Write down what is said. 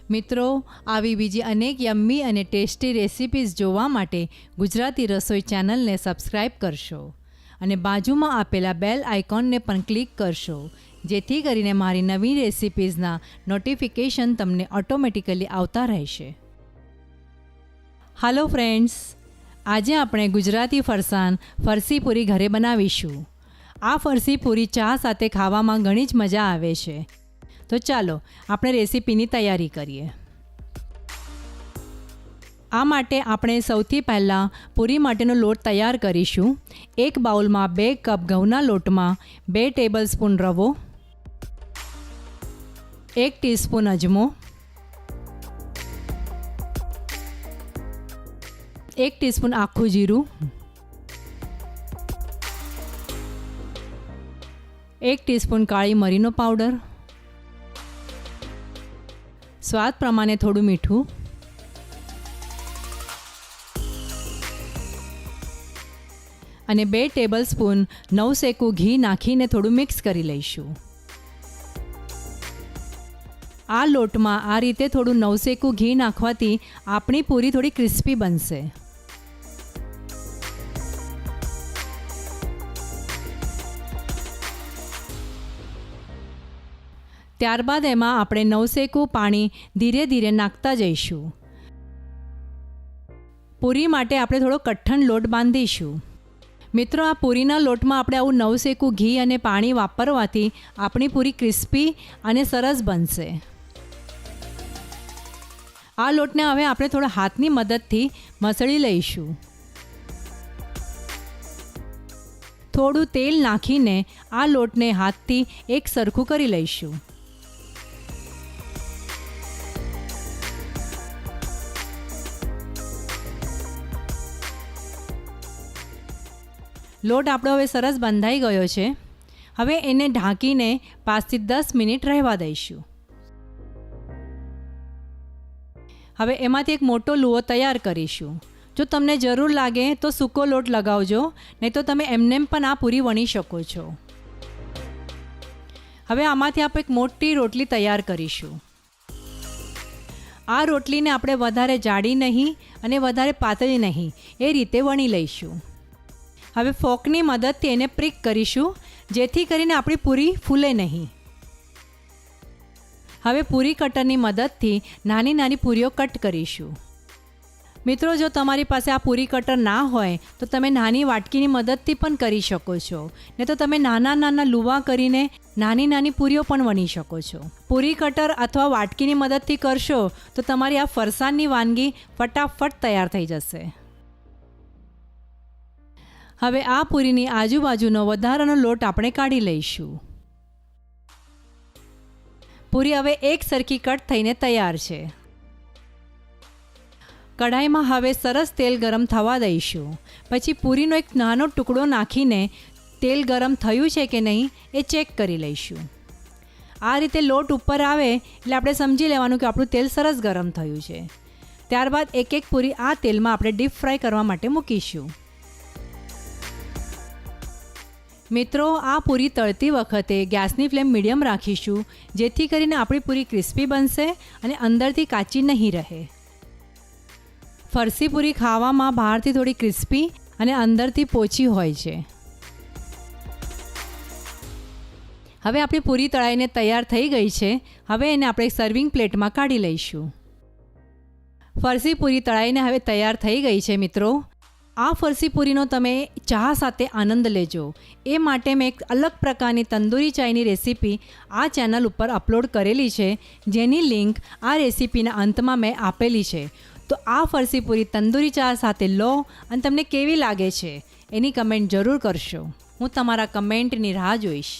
મિત્રો, આવી બીજી અનેક યમ્મી અને ટેસ્ટી રેસિપીઝ જોવા માટે ગુજરાતી રસોઈ ચેનલને સબસ્ક્રાઈબ કરશો અને બાજુમાં આપેલા બેલ આઇકોનને પણ ક્લિક કરશો, જેથી કરીને મારી નવી રેસિપીઝના નોટિફિકેશન તમને ઓટોમેટિકલી આવતા રહેશે. હાલો ફ્રેન્ડ્સ, આજે આપણે ગુજરાતી ફરસાણ ફરસી પૂરી ઘરે બનાવીશું. આ ફરસી પૂરી ચા સાથે ખાવામાં ઘણી જ મજા આવે છે. તો ચાલો આપણે રેસીપીની તૈયારી કરીએ. આ માટે આપણે સૌથી પહેલાં પૂરી માટેનો લોટ તૈયાર કરીશું. એક બાઉલમાં 2 કપ ઘઉંના લોટમાં 2 ટેબલસ્પૂન રવો, 1 ટીસ્પૂન અજમો, 1 ટીસ્પૂન આખું જીરું, 1 ટીસ્પૂન કાળી મરીનો પાવડર, સ્વાદ પ્રમાણે થોડું મીઠું અને 2 ટેબલસ્પૂન નવશેકું ઘી નાખીને થોડું મિક્સ કરી લઈશું. આ લોટમાં આ રીતે થોડું નવશેકું ઘી નાખવાથી આપણી પૂરી થોડી ક્રિસ્પી બનશે. ત્યારબાદ એમાં આપણે નવશેકું પાણી ધીરે ધીરે નાખતા જઈશું. પૂરી માટે આપણે થોડો કઠણ લોટ બાંધીશું. મિત્રો, આ પૂરીના લોટમાં આપણે આવું નવશેકું ઘી અને પાણી વાપરવાથી આપણી પૂરી ક્રિસ્પી અને સરસ બનશે. આ લોટને હવે આપણે થોડા હાથની મદદથી મસળી લઈશું. થોડું તેલ નાખીને આ લોટને હાથથી એક સરખું કરી લઈશું. લોટ આપણો હવે સરસ બંધાઈ ગયો છે. હવે એને ઢાંકીને 5 થી 10 મિનિટ રહેવા દઈશું. હવે એમાંથી એક મોટો લુઓ તૈયાર કરીશું. જો તમને જરૂર લાગે તો સૂકો લોટ લગાવજો, નહીં તો તમે એમનેમ પણ આ પૂરી વણી શકો છો. હવે આમાંથી આપણે એક મોટી રોટલી તૈયાર કરીશું. આ રોટલીને આપણે વધારે જાડી નહીં અને વધારે પાતળી નહીં, એ રીતે વણી લઈશું. હવે ફોકની મદદથી એને પ્રિક કરીશું, જેથી કરીને આપણી પૂરી ફૂલે નહીં. હવે પૂરી કટરની મદદથી નાની નાની પૂરીઓ કટ કરીશું. મિત્રો, જો તમારી પાસે આ પૂરી કટર ના હોય તો તમે નાની વાટકીની મદદથી પણ કરી શકો છો, ને તો તમે નાના નાના લુવા કરીને નાની નાની પૂરીઓ પણ વણી શકો છો. પૂરી કટર અથવા વાટકીની મદદથી કરશો તો તમારી આ ફરસાણની વાનગી ફટાફટ તૈયાર થઈ જશે. હવે આ પૂરીની આજુબાજુનો વધારાનો લોટ આપણે કાઢી લઈશું. પૂરી હવે એક સરખી કટ થઈને તૈયાર છે. કઢાઈમાં હવે સરસ તેલ ગરમ થવા દઈશું. પછી પૂરીનો એક નાનો ટુકડો નાખીને તેલ ગરમ થયું છે કે નહીં એ ચેક કરી લઈશું. આ રીતે લોટ ઉપર આવે એટલે આપણે સમજી લેવાનું કે આપણું તેલ સરસ ગરમ થયું છે. ત્યારબાદ એક એક પૂરી આ તેલમાં આપણે ડીપ ફ્રાય કરવા માટે મૂકીશું. મિત્રો, આ પૂરી તળતી વખતે ગેસની ફ્લેમ મીડિયમ રાખીશું, જેથી કરીને આપણી પૂરી ક્રિસ્પી બનશે અને અંદરથી કાચી નહીં રહે. ફરસી પૂરી ખાવામાં બહારથી થોડી ક્રિસ્પી અને અંદરથી પોચી હોય છે. હવે આપણી પૂરી તળાઈને તૈયાર થઈ ગઈ છે. હવે એને આપણે સર્વિંગ પ્લેટમાં કાઢી લઈશું. ફરસી પૂરી તળાઈને હવે તૈયાર થઈ ગઈ છે. મિત્રો, આ ફરસી પૂરીનો તમે ચા સાથે આનંદ લેજો. એ માટે મેં એક અલગ પ્રકારની તંદૂરી ચાયની રેસીપી આ ચેનલ ઉપર અપલોડ કરેલી છે, જેની લિંક આ રેસીપીના અંતમાં મેં આપેલી છે. તો આ ફરસી પૂરી તંદૂરી ચા સાથે લો અને તમને કેવી લાગે છે એની કમેન્ટ જરૂર કરશો. હું તમારા કમેન્ટની રાહ જોઈશ.